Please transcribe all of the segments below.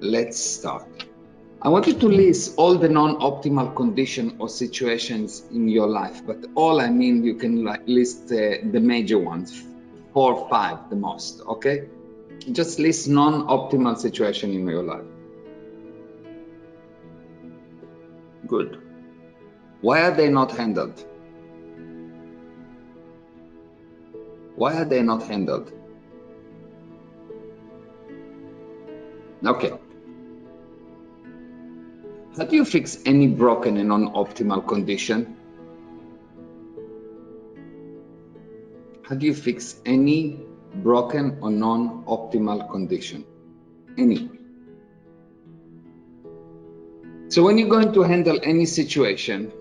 let's start. I want you to list all the non-optimal conditions or situations in your life, but all I mean, you can list the major ones, 4 or 5 the most, okay? Just list non-optimal situation in your life. Good. Why are they not handled? Why are they not handled? Okay. How do you fix any broken and non-optimal condition? How do you fix any broken or non-optimal condition? Any. So when you're going to handle any situation,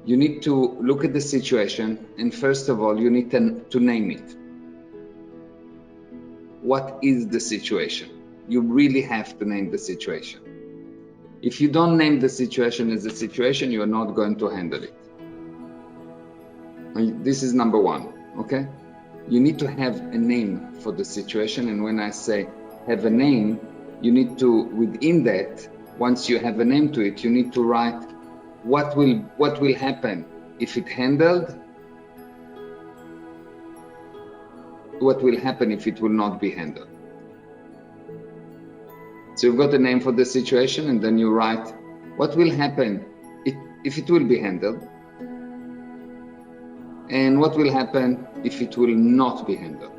you need to look at the situation, and first of all, you need to name it. What is the situation? You really have to name the situation. If you don't name the situation as a situation, you are not going to handle it. And this is number 1, okay? You need to have a name for the situation, and when I say have a name, you need to, within that, once you have a name to it, you need to write what will happen if it handled, what will happen if it will not be handled. So you've got a name for the situation, and then you write what will happen if it will be handled, and what will happen if it will not be handled.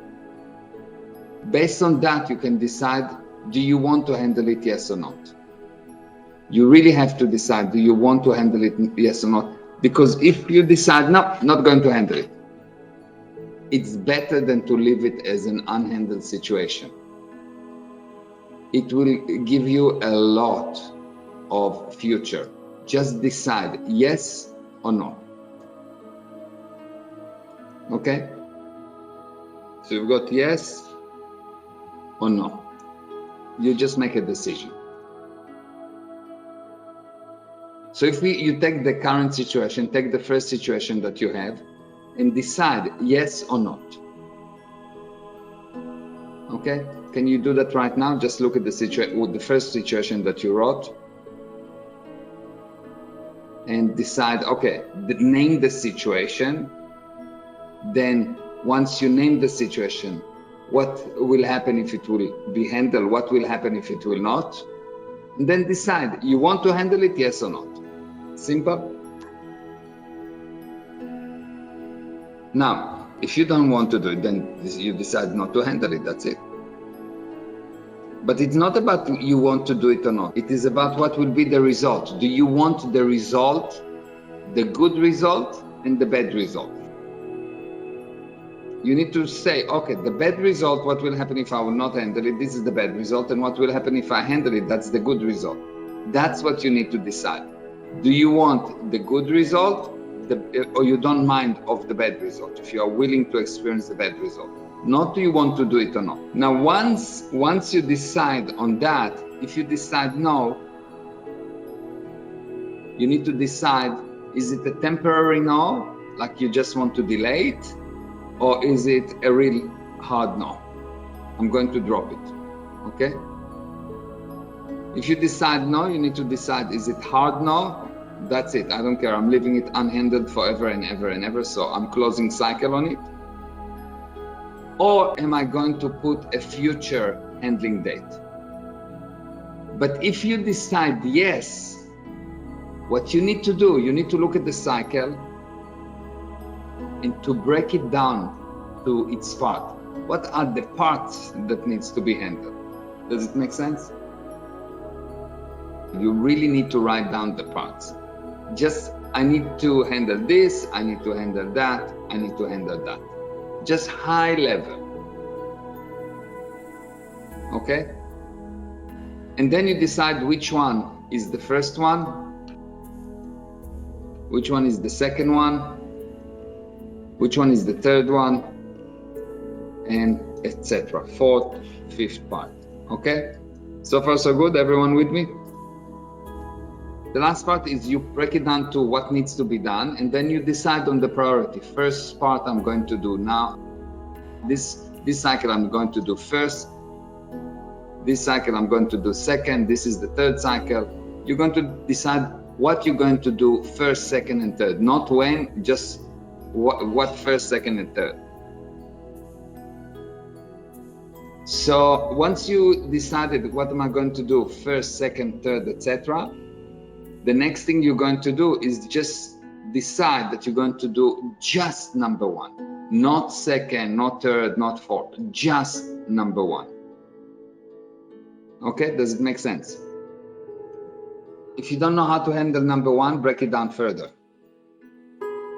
Based on that, you can decide, do you want to handle it, yes or not? You really have to decide, do you want to handle it, yes or not? Because if you decide, no, not going to handle it, it's better than to leave it as an unhandled situation. It will give you a lot of future. Just decide yes or no. Okay? So you've got yes or no. You just make a decision. So if you take the current situation, take the first situation that you have, and decide yes or not. Okay? Can you do that right now? Just look at the first situation that you wrote and decide, okay, name the situation. Then once you name the situation, what will happen if it will be handled? What will happen if it will not? And then decide, you want to handle it, yes or not? Simple. Now, if you don't want to do it, then you decide not to handle it, that's it. But it's not about you want to do it or not. It is about what will be the result. Do you want the result, the good result and the bad result? You need to say, okay, the bad result, what will happen if I will not handle it? This is the bad result. And what will happen if I handle it? That's the good result. That's what you need to decide. Do you want the good result or you don't mind of the bad result? If you are willing to experience the bad result. Not do you want to do it or not. Now, once you decide on that, if you decide no, you need to decide, is it a temporary no, like you just want to delay it, or is it a real hard no? I'm going to drop it, okay? If you decide no, you need to decide, is it hard no? That's it, I don't care, I'm leaving it unhandled forever and ever and ever, so I'm closing cycle on it. Or am I going to put a future handling date? But if you decide yes, what you need to do, you need to look at the cycle and to break it down to its part. What are the parts that needs to be handled? Does it make sense? You really need to write down the parts. Just, I need to handle this, I need to handle that, I need to handle that. Just high level, okay? And then you decide which one is the first one, which one is the second one, which one is the third one, and etc. 4th, 5th part, okay? So far so good, everyone with me? The last part is you break it down to what needs to be done, and then you decide on the priority. First part I'm going to do now. This cycle I'm going to do first. this cycle I'm going to do second, this is the third cycle. You're going to decide what you're going to do first, second, and third. Not when, just what first, second, and third. So once you decided what am I going to do first, second, third, etc., the next thing you're going to do is just decide that you're going to do just number one, not second, not third, not fourth, just number one. Okay, does it make sense? If you don't know how to handle number one, break it down further.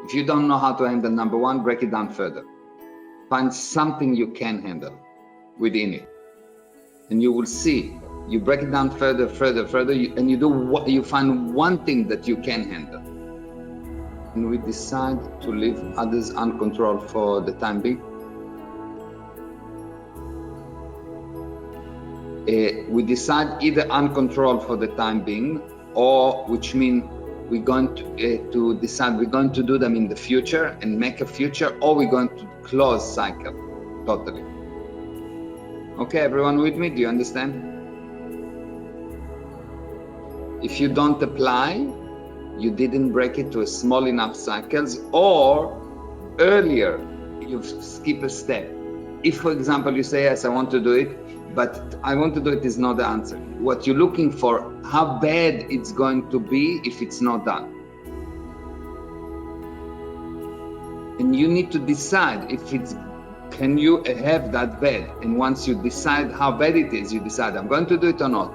If you don't know how to handle number one, break it down further. Find something you can handle within it, and you will see. You break it down further, and you find one thing that you can handle. And we decide to leave others uncontrolled for the time being. We decide either uncontrolled for the time being, or which means we're going to decide we're going to do them in the future and make a future, or we're going to close cycle totally. Okay, everyone with me? Do you understand? If you don't apply, you didn't break it to a small enough cycles, or earlier you skip a step. If, for example, you say, yes, I want to do it, but I want to do it is not the answer. What you're looking for, how bad it's going to be if it's not done. And you need to decide if it's, can you have that bad? And once you decide how bad it is, you decide, I'm going to do it or not.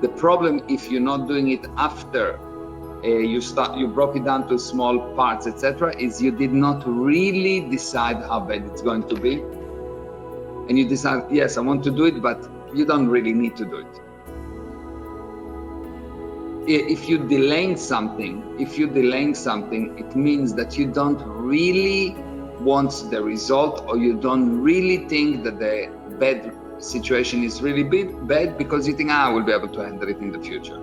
The problem, if you're not doing it after you broke it down to small parts, etc., is you did not really decide how bad it's going to be. And you decide, yes, I want to do it, but you don't really need to do it. If you're delaying something, it means that you don't really want the result, or you don't really think that the bad situation is really bad because you think, I will be able to handle it in the future.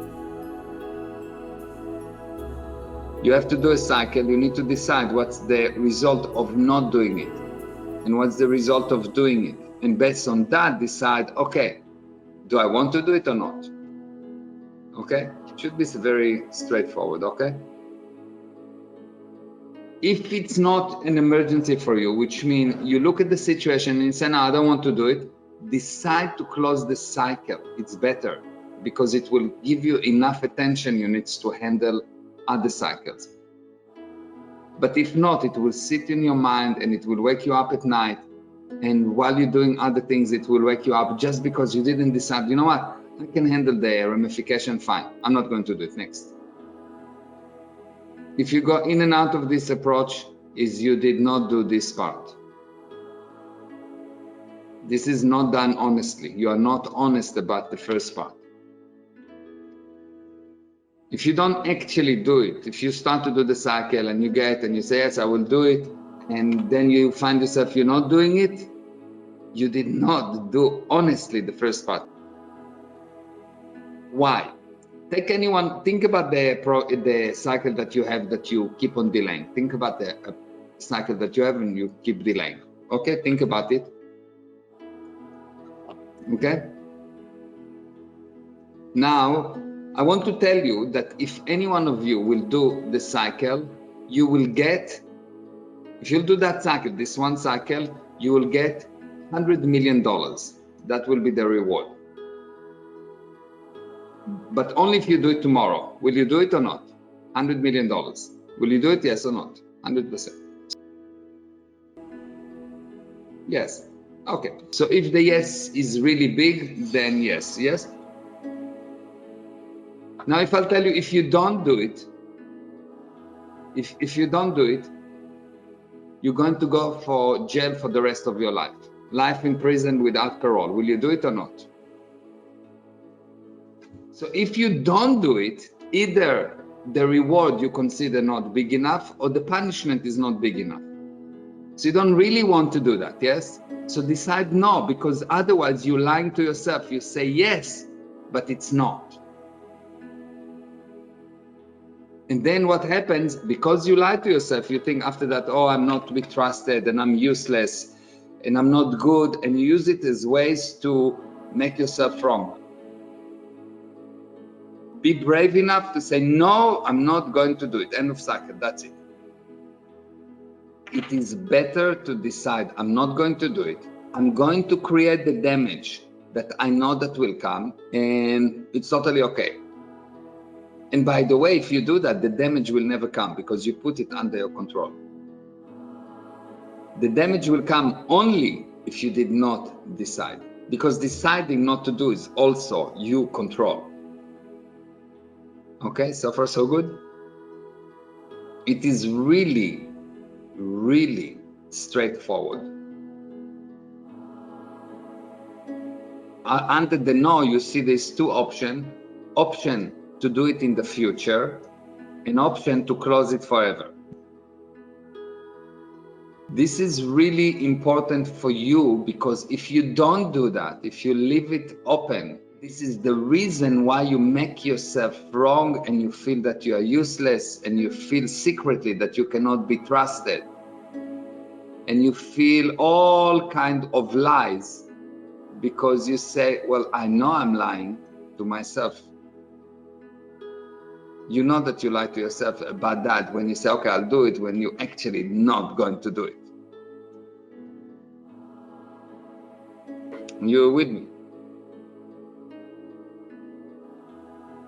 You have to do a cycle. You need to decide what's the result of not doing it and what's the result of doing it. And based on that, decide, okay, do I want to do it or not? Okay, it should be very straightforward, okay? If it's not an emergency for you, which means you look at the situation and you say, no, I don't want to do it, decide to close the cycle. It's better because it will give you enough attention units to handle other cycles. But if not, it will sit in your mind and it will wake you up at night. And while you're doing other things, it will wake you up just because you didn't decide, you know what, I can handle the ramification fine. I'm not going to do it next. If you go in and out of this approach, is you did not do this part. This is not done honestly. You are not honest about the first part. If you don't actually do it, if you start to do the cycle and you say, yes, I will do it, and then you find yourself you're not doing it, you did not do honestly the first part. Why? Take anyone, think about the cycle that you have that you keep on delaying. Think about the cycle that you have and you keep delaying. Okay, think about it. Okay? Now, I want to tell you that if any one of you will do the cycle, you will get, if you'll do that cycle, this one cycle, you will get $100 million. That will be the reward. But only if you do it tomorrow. Will you do it or not? $100 million. Will you do it, yes or not? 100%. Yes. Okay. So if the yes is really big, then yes. Yes. Now, if I'll tell you, if you don't do it, if you don't do it, you're going to go for jail for the rest of your life. Life in prison without parole. Will you do it or not? So if you don't do it, either the reward you consider not big enough or the punishment is not big enough. So you don't really want to do that, yes? So decide no, because otherwise you're lying to yourself. You say yes, but it's not. And then what happens, because you lie to yourself, you think after that, oh, I'm not to be trusted and I'm useless and I'm not good, and you use it as ways to make yourself wrong. Be brave enough to say, no, I'm not going to do it. End of cycle, that's it. It is better to decide, I'm not going to do it. I'm going to create the damage that I know that will come, and it's totally okay. And by the way, if you do that, the damage will never come because you put it under your control. The damage will come only if you did not decide, because deciding not to do is also you control. Okay, so far so good. It is really, really straightforward. Under the no, you see there's two options. Option to do it in the future, an option to close it forever. This is really important for you, because if you don't do that, if you leave it open, this is the reason why you make yourself wrong and you feel that you are useless, and you feel secretly that you cannot be trusted, and you feel all kind of lies, because you say, well, I know I'm lying to myself. You know that you lie to yourself about that when you say, okay, I'll do it, when you're actually not going to do it. You're with me?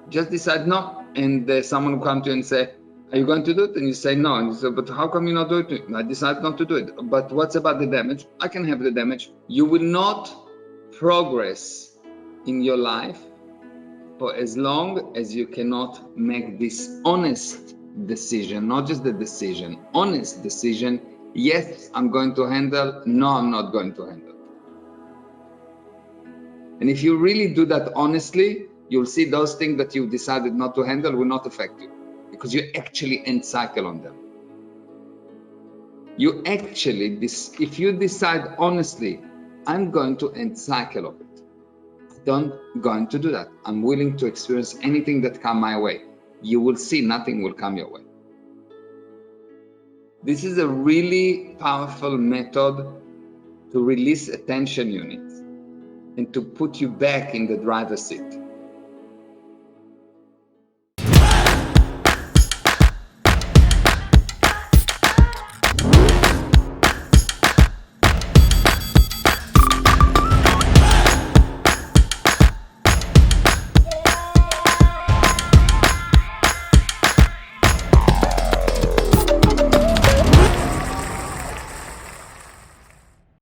Just decide no, and someone will come to you and say, are you going to do it? And you say no, and you say, but how come you not do it? I decide not to do it. But what's about the damage? I can have the damage. You will not progress in your life for as long as you cannot make this honest decision, not just the decision, honest decision. Yes, I'm going to handle. No, I'm not going to handle. And if you really do that honestly, you'll see those things that you decided not to handle will not affect you, because you actually end cycle on them. You actually, if you decide honestly, I'm going to end cycle of it. I'm going to do that. I'm willing to experience anything that comes my way. You will see nothing will come your way. This is a really powerful method to release attention units and to put you back in the driver's seat.